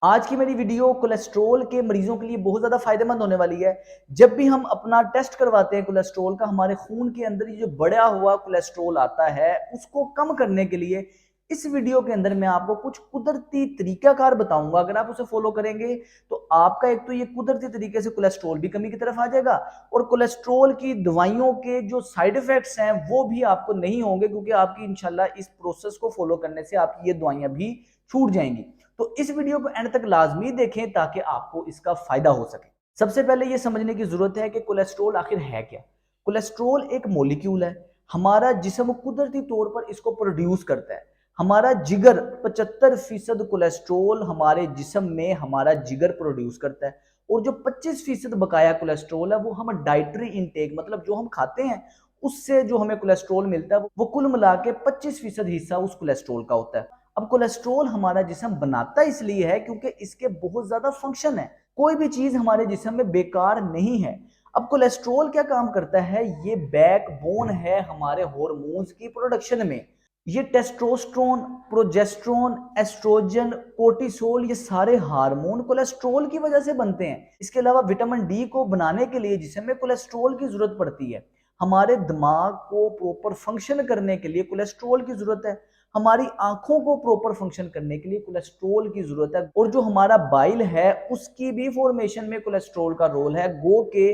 आज की मेरी वीडियो कोलेस्ट्रॉल के मरीजों के लिए बहुत ज़्यादा फायदेमंद होने वाली है। जब भी हम अपना टेस्ट करवाते हैं कोलेस्ट्रॉल का, हमारे खून के अंदर ये जो बढ़ा हुआ कोलेस्ट्रॉल आता है, उसको कम करने के लिए इस वीडियो के अंदर मैं आपको कुछ कुदरती तरीकाकार बताऊंगा। अगर आप उसे फॉलो करेंगे तो आपका एक तो ये कुदरती तरीके से कोलेस्ट्रॉल भी कमी की तरफ आ जाएगा और कोलेस्ट्रॉल की दवाइयों के जो साइड इफेक्ट्स हैं वो भी आपको नहीं होंगे, क्योंकि आपकी इंशाल्लाह इस प्रोसेस को फॉलो करने से आपकी ये दवाइयां भी छूट जाएंगी। तो इस वीडियो को एंड तक लाजमी देखें ताकि आपको इसका फायदा हो सके। सबसे पहले यह समझने की जरूरत है कि कोलेस्ट्रॉल आखिर है क्या। कोलेस्ट्रॉल एक मॉलिक्यूल है, हमारा जिस्म कुदरती तौर पर इसको प्रोड्यूस करता है। हमारा जिगर 75% कोलेस्ट्रॉल हमारे जिस्म में हमारा जिगर प्रोड्यूस करता है, और जो 25% बकाया कोलेस्ट्रॉल है वो हम डाइटरी इनटेक मतलब जो हम खाते हैं उससे जो हमें कोलेस्ट्रॉल मिलता है वो कुल मिला के 25% हिस्सा उस कोलेस्ट्रॉल का होता है। अब कोलेस्ट्रॉल हमारा जिस्म बनाता इसलिए है क्योंकि इसके बहुत ज्यादा फंक्शन है। कोई भी चीज हमारे जिस्म में बेकार नहीं है। अब कोलेस्ट्रॉल क्या काम करता है, ये बैकबोन है हमारे हार्मोन्स की प्रोडक्शन में। ये टेस्टोस्टेरोन, प्रोजेस्टेरोन, एस्ट्रोजन, कोर्टिसोल, ये सारे हार्मोन कोलेस्ट्रॉल की वजह से बनते हैं। इसके अलावा विटामिन डी को बनाने के लिए जिसमें में कोलेस्ट्रॉल की जरूरत पड़ती है। हमारे दिमाग को प्रॉपर फंक्शन करने के लिए कोलेस्ट्रॉल की जरूरत है। हमारी आंखों को प्रॉपर फंक्शन करने के लिए कोलेस्ट्रॉल की जरूरत है। और जो हमारा बाइल है उसकी भी फॉर्मेशन में कोलेस्ट्रॉल का रोल है। गो के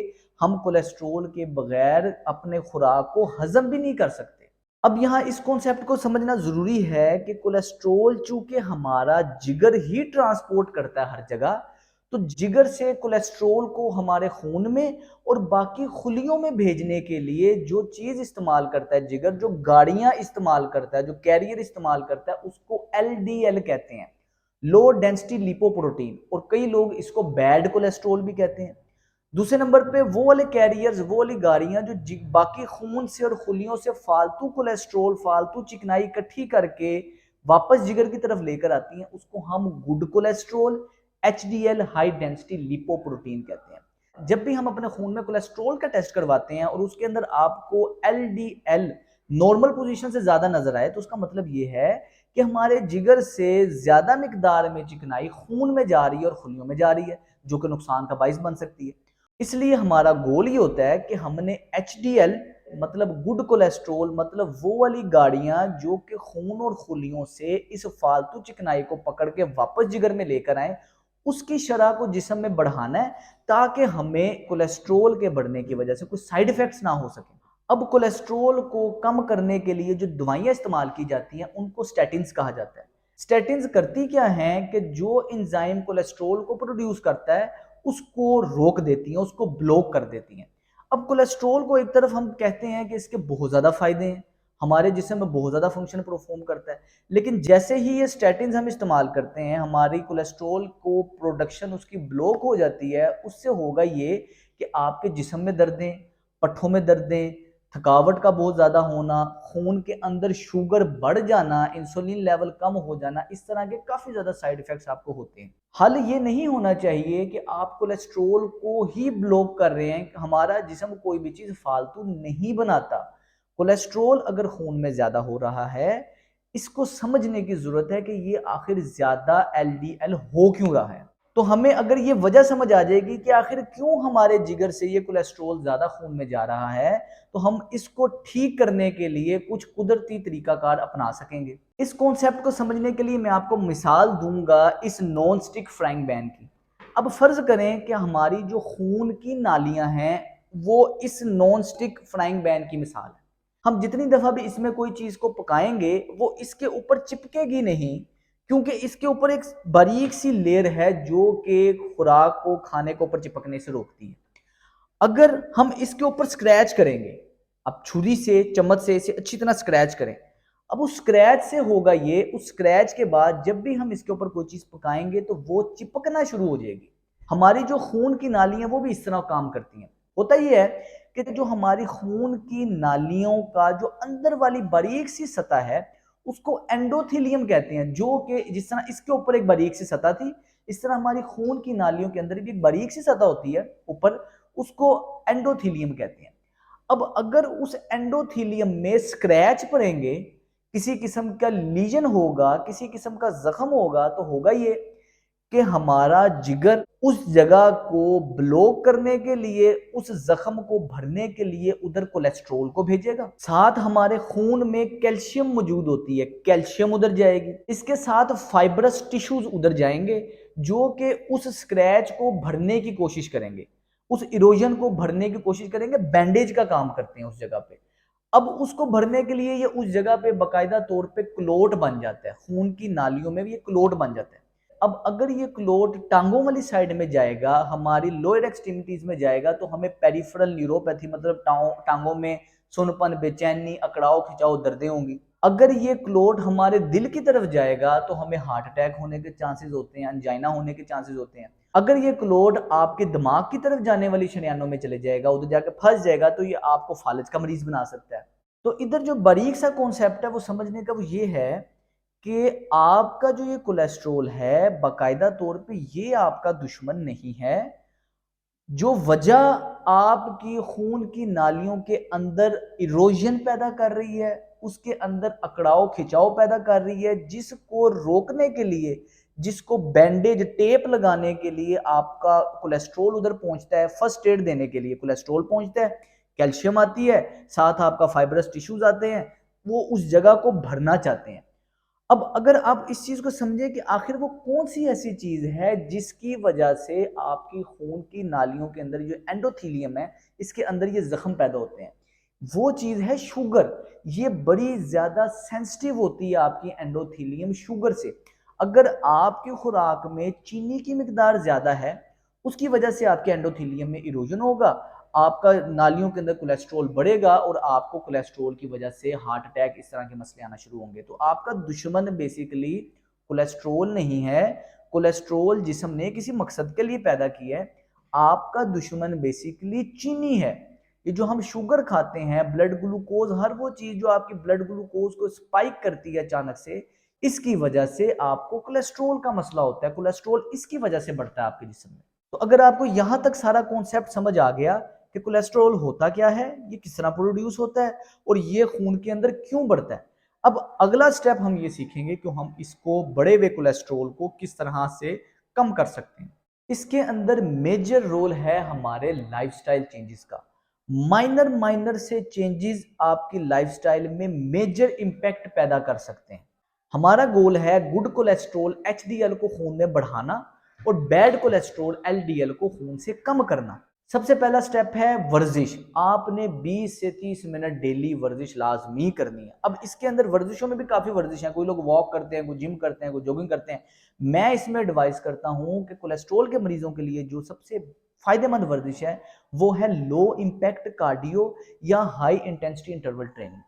हम कोलेस्ट्रॉल के बगैर अपने खुराक को हजम भी नहीं कर सकते। अब यहाँ इस कॉन्सेप्ट को समझना जरूरी है कि कोलेस्ट्रॉल चूंकि हमारा जिगर ही ट्रांसपोर्ट करता है हर जगह, तो जिगर से कोलेस्ट्रॉल को हमारे खून में और बाकी खुलियों में भेजने के लिए जो चीज इस्तेमाल करता है जिगर, जो गाड़ियां इस्तेमाल करता है, जो कैरियर इस्तेमाल करता है, उसको एलडीएल कहते हैं, लो डेंसिटी लिपोप्रोटीन, और कई लोग इसको बैड कोलेस्ट्रॉल भी कहते हैं। दूसरे नंबर पे वो वाले कैरियर्स, वो वाली गाड़ियां जो बाकी खून से और खुलियों से फालतू कोलेस्ट्रॉल, फालतू चिकनाई इकट्ठी करके वापस जिगर की तरफ लेकर आती हैं, उसको हम good cholesterol, HDL, high density lipoprotein कहते हैं। जब भी हम अपने खून में कोलेस्ट्रॉल का टेस्ट करवाते हैं और उसके अंदर आपको एलडीएल नॉर्मल पोजीशन से ज्यादा नजर आए, तो उसका मतलब ये है कि हमारे जिगर से ज्यादा मिकदार में चिकनाई खून में जा रही है और खुलियों में जा रही है, जो कि नुकसान का बाइस बन सकती है। इसलिए हमारा गोल ये होता है कि हमने एचडीएल मतलब गुड कोलेस्ट्रॉल, मतलब वो वाली गाड़ियां जो कि खून और खुलियों से इस फालतू चिकनाई को पकड़ के वापस जिगर में लेकर आए, उसकी शरह को जिस्म में बढ़ाना है ताकि हमें कोलेस्ट्रॉल के बढ़ने की वजह से कुछ साइड इफेक्ट्स ना हो सके। अब कोलेस्ट्रॉल को कम करने के लिए जो दवाइयां इस्तेमाल की जाती हैं उनको स्टैटिन्स कहा जाता है। स्टैटिन्स करती क्या हैं कि जो एंजाइम कोलेस्ट्रॉल को प्रोड्यूस करता है उसको रोक देती हैं, उसको ब्लॉक कर देती हैं। अब कोलेस्ट्रॉल को एक तरफ हम कहते हैं कि इसके बहुत ज़्यादा फायदे हैं, हमारे जिस्म में बहुत ज़्यादा फंक्शन परफॉर्म करता है, लेकिन जैसे ही ये स्टैटिन्स हम इस्तेमाल करते हैं हमारी कोलेस्ट्रॉल को प्रोडक्शन उसकी ब्लॉक हो जाती है। उससे होगा ये कि आपके जिस्म में दर्दें, पट्ठों में दर्दें, थकावट का बहुत ज़्यादा होना, खून के अंदर शुगर बढ़ जाना, इंसुलिन लेवल कम हो जाना, इस तरह के काफ़ी ज़्यादा साइड इफ़ेक्ट्स आपको होते हैं। हल ये नहीं होना चाहिए कि आप कोलेस्ट्रॉल को ही ब्लॉक कर रहे हैं। हमारा जिस्म कोई भी चीज़ फालतू नहीं बनाता। कोलेस्ट्रॉल अगर खून में ज़्यादा हो रहा है, इसको समझने की ज़रूरत है कि ये आखिर ज़्यादा एलडीएल हो क्यों रहा है। तो हमें अगर ये वजह समझ आ जाएगी कि आखिर क्यों हमारे जिगर से ये कोलेस्ट्रॉल ज्यादा खून में जा रहा है, तो हम इसको ठीक करने के लिए कुछ कुदरती तरीकाकार अपना सकेंगे। इस कॉन्सेप्ट को समझने के लिए मैं आपको मिसाल दूंगा इस नॉन स्टिक फ्राइंग पैन की। अब फर्ज करें कि हमारी जो खून की नालियां हैं वो इस नॉन स्टिक फ्राइंग पैन की मिसाल है। हम जितनी दफा भी इसमें कोई चीज को पकाएंगे वो इसके ऊपर चिपकेगी नहीं, क्योंकि इसके ऊपर एक बारीक सी लेयर है जो कि खुराक को खाने के ऊपर चिपकने से रोकती है। अगर हम इसके ऊपर स्क्रैच करेंगे, अब छुरी से, चम्मच से इसे अच्छी तरह स्क्रैच करें, अब उस स्क्रैच से होगा ये, उस स्क्रैच के बाद जब भी हम इसके ऊपर कोई चीज पकाएंगे तो वो चिपकना शुरू हो जाएगी। हमारी जो खून की नालियां वो भी इस तरह काम करती हैं। होता ये है कि जो हमारी खून की नालियों का जो अंदर वाली बारीक सी सतह है उसको एंडोथेलियम कहते हैं, जो कि जिस तरह इसके ऊपर एक बारीक सी सतह थी, इस तरह हमारी खून की नालियों के अंदर भी एक बारीक सी सतह होती है ऊपर, उसको एंडोथेलियम कहते हैं। अब अगर उस एंडोथेलियम में स्क्रैच पड़ेंगे, किसी किस्म का लीजन होगा, किसी किस्म का जख्म होगा, तो होगा ये कि हमारा जिगर उस जगह को ब्लॉक करने के लिए, उस जख्म को भरने के लिए उधर कोलेस्ट्रॉल को भेजेगा। साथ हमारे खून में कैल्शियम मौजूद होती है, कैल्शियम उधर जाएगी। इसके साथ फाइब्रस टिश्यूज उधर जाएंगे जो कि उस स्क्रैच को भरने की कोशिश करेंगे, उस इरोजन को भरने की कोशिश करेंगे, बैंडेज का काम करते हैं उस जगह पे। अब उसको भरने के लिए ये उस जगह पे बाकायदा तौर पे क्लोट बन जाता है, खून की नालियों में भी ये क्लोट बन जाता है। अब अगर ये क्लोट टांगों वाली साइड में जाएगा, हमारी लोअर एक्सट्रीमिटीज में जाएगा, तो हमें पेरिफेरल न्यूरोपैथी मतलब टांगों में सुनपन, बेचैनी, अकड़ाव खिंचाव, दर्दें होंगी। अगर ये क्लोट हमारे दिल की तरफ जाएगा तो हमें हार्ट अटैक होने के चांसेस होते हैं, अंजाइना होने के चांसेस होते हैं। अगर ये क्लोट आपके दिमाग की तरफ जाने वाली शरीयानों में चले जाएगा, उधर जाके फंस जाएगा, तो ये आपको फालिज का मरीज बना सकता है। तो इधर जो बारीक सा कॉन्सेप्ट है वो समझने का वो ये है कि आपका जो ये कोलेस्ट्रॉल है बाकायदा तौर पे ये आपका दुश्मन नहीं है। जो वजह आपकी खून की नालियों के अंदर इरोजन पैदा कर रही है, उसके अंदर अकड़ाव खिंचाव पैदा कर रही है, जिसको रोकने के लिए, जिसको बैंडेज टेप लगाने के लिए आपका कोलेस्ट्रॉल उधर पहुंचता है, फर्स्ट एड देने के लिए कोलेस्ट्रॉल पहुंचता है, कैल्शियम आती है, साथ आपका फाइब्रस टिश्यूज आते हैं, वो उस जगह को भरना चाहते हैं। अब अगर आप इस चीज को समझे कि आखिर वो कौन सी ऐसी चीज है जिसकी वजह से आपकी खून की नालियों के अंदर जो एंडोथीलियम है, इसके अंदर ये जख्म पैदा होते हैं, वो चीज है शुगर। ये बड़ी ज्यादा सेंसिटिव होती है आपकी एंडोथीलियम शुगर से। अगर आपकी खुराक में चीनी की मिकदार ज्यादा है, उसकी वजह से आपके एंडोथीलियम में इरोजन होगा, आपका नालियों के अंदर कोलेस्ट्रॉल बढ़ेगा और आपको कोलेस्ट्रॉल की वजह से हार्ट अटैक, इस तरह के मसले आना शुरू होंगे। तो आपका दुश्मन बेसिकली कोलेस्ट्रॉल नहीं है। कोलेस्ट्रॉल जिस्म ने किसी मकसद के लिए पैदा किया है। आपका दुश्मन बेसिकली चीनी है। ये जो हम शुगर खाते हैं, ब्लड ग्लूकोज, हर वो चीज जो आपकी ब्लड ग्लूकोज को स्पाइक करती है अचानक से, इसकी वजह से आपको कोलेस्ट्रॉल का मसला होता है। कोलेस्ट्रॉल इसकी वजह से बढ़ता है आपके जिस्म में। तो अगर आपको यहां तक सारा कॉन्सेप्ट समझ आ गया कि कोलेस्ट्रॉल होता क्या है, ये किस तरह प्रोड्यूस होता है और ये खून के अंदर क्यों बढ़ता है, अब अगला स्टेप हम ये सीखेंगे कि हम इसको बढ़े हुए कोलेस्ट्रॉल को किस तरह से कम कर सकते हैं। इसके अंदर मेजर रोल है हमारे लाइफस्टाइल चेंजेस का। माइनर माइनर से चेंजेस आपकी लाइफस्टाइल में मेजर इंपैक्ट पैदा कर सकते हैं। हमारा गोल है गुड कोलेस्ट्रॉल एचडीएल को खून में बढ़ाना और बैड कोलेस्ट्रॉल एलडीएल को खून से कम करना। सबसे पहला स्टेप है वर्जिश। आपने 20 से 30 मिनट डेली वर्जिश लाजमी करनी है। अब इसके अंदर वर्जिशों में भी काफी वर्जिश है, कोई लोग वॉक करते हैं, कोई जिम करते हैं, कोई जॉगिंग करते हैं। मैं इसमें एडवाइस करता हूं कि कोलेस्ट्रॉल के मरीजों के लिए जो सबसे फायदेमंद वर्जिश है वो है लो इंपैक्ट कार्डियो या हाई इंटेंसिटी इंटरवल ट्रेनिंग।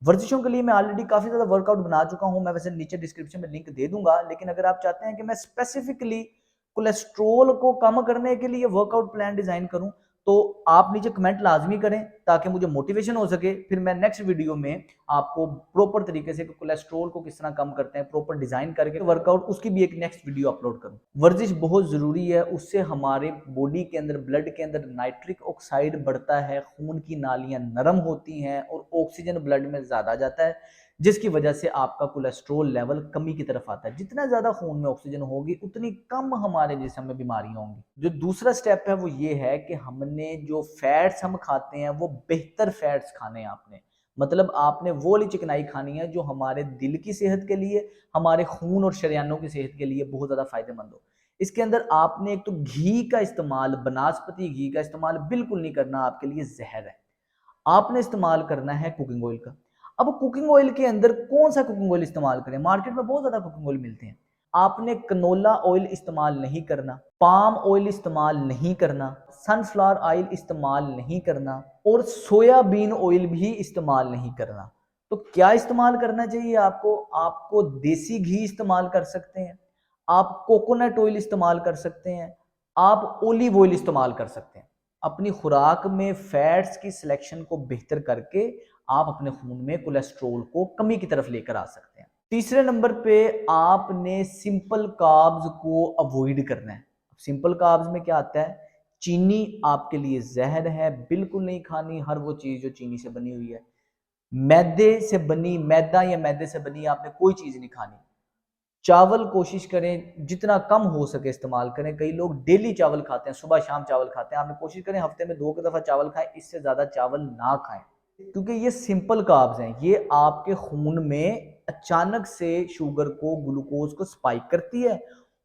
वर्जिशों के लिए मैं ऑलरेडी काफी ज्यादा वर्कआउट बना चुका हूं, मैं वैसे नीचे डिस्क्रिप्शन में लिंक दे दूंगा। लेकिन अगर आप चाहते हैं कि मैं स्पेसिफिकली कोलेस्ट्रोल को कम करने के लिए वर्कआउट प्लान डिजाइन करूं, तो आप नीचे कमेंट लाजमी करें ताकि मुझे मोटिवेशन हो सके। फिर मैं नेक्स्ट वीडियो में आपको प्रॉपर तरीके से कोलेस्ट्रोल को किस तरह कम करते हैं प्रॉपर डिजाइन करके वर्कआउट, उसकी भी एक नेक्स्ट वीडियो अपलोड करूं। वर्जिश बहुत जरूरी है, उससे हमारे बॉडी के अंदर, ब्लड के अंदर नाइट्रिक ऑक्साइड बढ़ता है, खून की नालियां नरम होती हैं और ऑक्सीजन ब्लड में ज्यादा जाता है, जिसकी वजह से आपका कोलेस्ट्रोल लेवल कमी की तरफ आता है। जितना ज्यादा खून में ऑक्सीजन होगी उतनी कम हमारे जिस्म में बीमारियां होंगी। जो दूसरा स्टेप है वो ये है कि हमने जो फैट्स हम खाते हैं वो बेहतर फैट्स खाने हैं आपने। मतलब आपने वो वाली चिकनाई खानी है जो हमारे दिल की सेहत के लिए, हमारे खून और शरीयानों की सेहत के लिए बहुत ज्यादा फायदेमंद हो। इसके अंदर आपने एक तो घी का इस्तेमाल, बनास्पति घी का इस्तेमाल बिल्कुल नहीं करना, आपके लिए जहर है। आपने इस्तेमाल करना है कुकिंग ऑयल का। अब कुकिंग ऑयल के अंदर कौन सा कुकिंग ऑयल इस्तेमाल करें, मार्केट में बहुत ज्यादा कुकिंग ऑयल मिलते हैं। आपने कनोला ऑयल इस्तेमाल नहीं करना, पाम ऑयल इस्तेमाल नहीं करना, सनफ्लावर ऑयल इस्तेमाल नहीं करना और सोयाबीन ऑयल भी इस्तेमाल नहीं करना। तो क्या इस्तेमाल करना चाहिए आपको? आपको देसी घी इस्तेमाल कर सकते हैं, आप कोकोनट ऑयल इस्तेमाल कर सकते हैं, आप ओलिव ऑयल इस्तेमाल कर सकते हैं। अपनी खुराक में फैट्स की सिलेक्शन को बेहतर करके आप अपने खून में कोलेस्ट्रोल को कमी की तरफ लेकर आ सकते हैं। तीसरे नंबर पे आपने सिंपल कार्ब्स को अवॉइड करना है। सिंपल कार्ब्स में क्या आता है? चीनी आपके लिए जहर है, बिल्कुल नहीं खानी हर वो चीज जो चीनी से बनी हुई है। मैदे से बनी, मैदा या मैदे से बनी आपने कोई चीज नहीं खानी। चावल कोशिश करें जितना कम हो सके इस्तेमाल करें। कई लोग डेली चावल खाते हैं, सुबह शाम चावल खाते हैं, आपने कोशिश करें हफ्ते में 2 दफ़ा चावल खाएं, इससे ज़्यादा चावल ना खाएं, क्योंकि ये सिंपल कार्ब्स हैं, ये आपके खून में अचानक से शुगर को, ग्लूकोज को स्पाइक करती है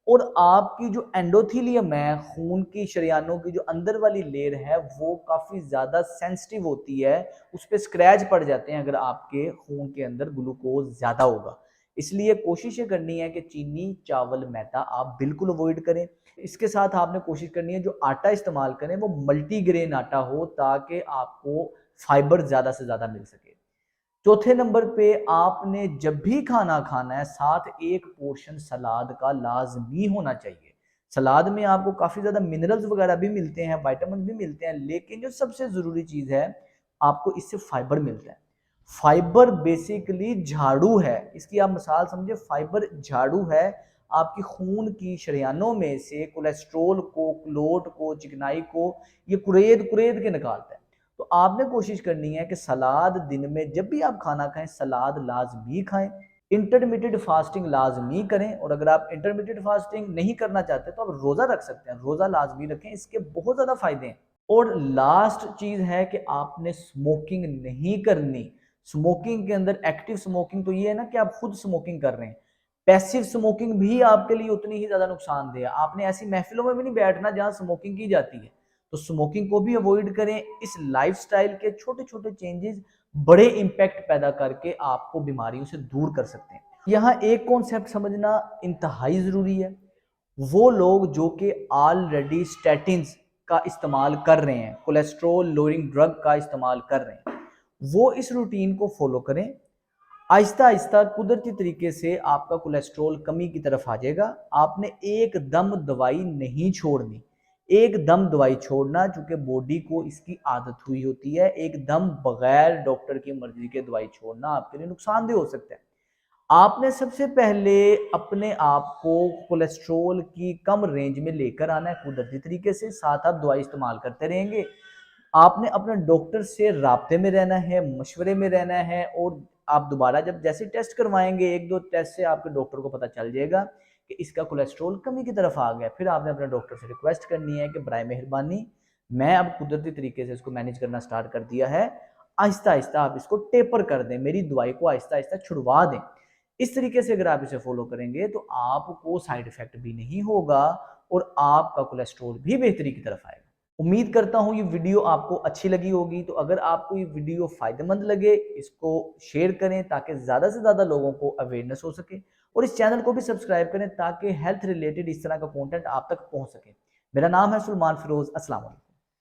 और आपकी जो एंडोथीलियम है, खून की शरियानों की जो अंदर वाली लेयर है, वो काफ़ी ज़्यादा सेंसिटिव होती है, उस पर स्क्रैच पड़ जाते हैं अगर आपके खून के अंदर ग्लूकोज ज़्यादा होगा। इसलिए कोशिश ये करनी है कि चीनी, चावल, मैदा आप बिल्कुल अवॉइड करें। इसके साथ आपने कोशिश करनी है जो आटा इस्तेमाल करें वो मल्टीग्रेन आटा हो, ताकि आपको फाइबर ज़्यादा से ज़्यादा मिल सके। चौथे नंबर पे आपने जब भी खाना खाना है, साथ एक पोर्शन सलाद का लाजमी होना चाहिए। सलाद में आपको काफ़ी ज़्यादा मिनरल्स वगैरह भी मिलते हैं, विटामिन भी मिलते हैं, लेकिन जो सबसे ज़रूरी चीज़ है, आपको इससे फाइबर मिलता है। फाइबर बेसिकली झाड़ू है, इसकी आप मिसाल समझे, फाइबर झाड़ू है, आपकी खून की शरियानों में से कोलेस्ट्रोल को, क्लोट को, चिकनाई को ये कुरेद कुरेद के निकालता है। तो आपने कोशिश करनी है कि सलाद दिन में जब भी आप खाना खाएं, सलाद लाजमी खाएं। इंटरमीडिएट फास्टिंग लाजमी करें, और अगर आप इंटरमीडिएट फास्टिंग नहीं करना चाहते तो आप रोज़ा रख सकते हैं, रोज़ा लाजमी रखें, इसके बहुत ज़्यादा फायदे हैं। और लास्ट चीज़ है कि आपने स्मोकिंग नहीं करनी। स्मोकिंग के अंदर एक्टिव स्मोकिंग तो ये है ना कि आप खुद स्मोकिंग कर रहे हैं, पैसिव स्मोकिंग भी आपके लिए उतनी ही ज़्यादा नुकसानदेह है। आपने ऐसी महफिलों में भी नहीं बैठना जहाँ स्मोकिंग की जाती है, तो स्मोकिंग को भी अवॉइड करें। इस लाइफस्टाइल के छोटे छोटे चेंजेस बड़े इम्पैक्ट पैदा करके आपको बीमारियों से दूर कर सकते हैं। यहाँ एक कॉन्सेप्ट समझना इंतहाई ज़रूरी है, वो लोग जो कि ऑलरेडी स्टैटिन्स का इस्तेमाल कर रहे हैं, कोलेस्ट्रोल लोअरिंग ड्रग का इस्तेमाल कर रहे हैं, वो इस रूटीन को फॉलो करें। आहिस्ता आहिस्ता कुदरती तरीके से आपका कोलेस्ट्रॉल कमी की तरफ आ जाएगा। आपने एकदम दवाई नहीं छोड़नी, एकदम दवाई छोड़ना, चूंकि बॉडी को इसकी आदत हुई होती है, एकदम बगैर डॉक्टर की मर्जी के दवाई छोड़ना आपके लिए नुकसानदेह हो सकता है। आपने सबसे पहले अपने आप को कोलेस्ट्रॉल की कम रेंज में लेकर आना है कुदरती तरीके से, साथ आप दवाई इस्तेमाल करते रहेंगे। आपने अपने डॉक्टर से राब्ते में रहना है, मशवरे में रहना है, और आप दोबारा जब जैसे टेस्ट करवाएंगे, 1-2 टेस्ट से आपके डॉक्टर को पता चल जाएगा कि इसका कोलेस्ट्रॉल कमी की तरफ आ गया। फिर आपने अपने डॉक्टर से रिक्वेस्ट करनी है कि बराए मेहरबानी, मैं अब कुदरती तरीके से इसको मैनेज करना स्टार्ट कर दिया है, आहिस्ता आहिस्ता आप इसको टेपर कर दें, मेरी दवाई को आहिस्ता आहिस्ता छुड़वा दें। इस तरीके से अगर आप इसे फॉलो करेंगे तो आपको साइड इफेक्ट भी नहीं होगा और आपका कोलेस्ट्रॉल भी बेहतरी की तरफ आएगा। उम्मीद करता हूँ ये वीडियो आपको अच्छी लगी होगी। तो अगर आपको ये वीडियो फायदेमंद लगे, इसको शेयर करें ताकि ज़्यादा से ज़्यादा लोगों को अवेयरनेस हो सके, और इस चैनल को भी सब्सक्राइब करें ताकि हेल्थ रिलेटेड इस तरह का कंटेंट आप तक पहुँच सके। मेरा नाम है सुलेमान फिरोज। अस्सलाम वालेकुम।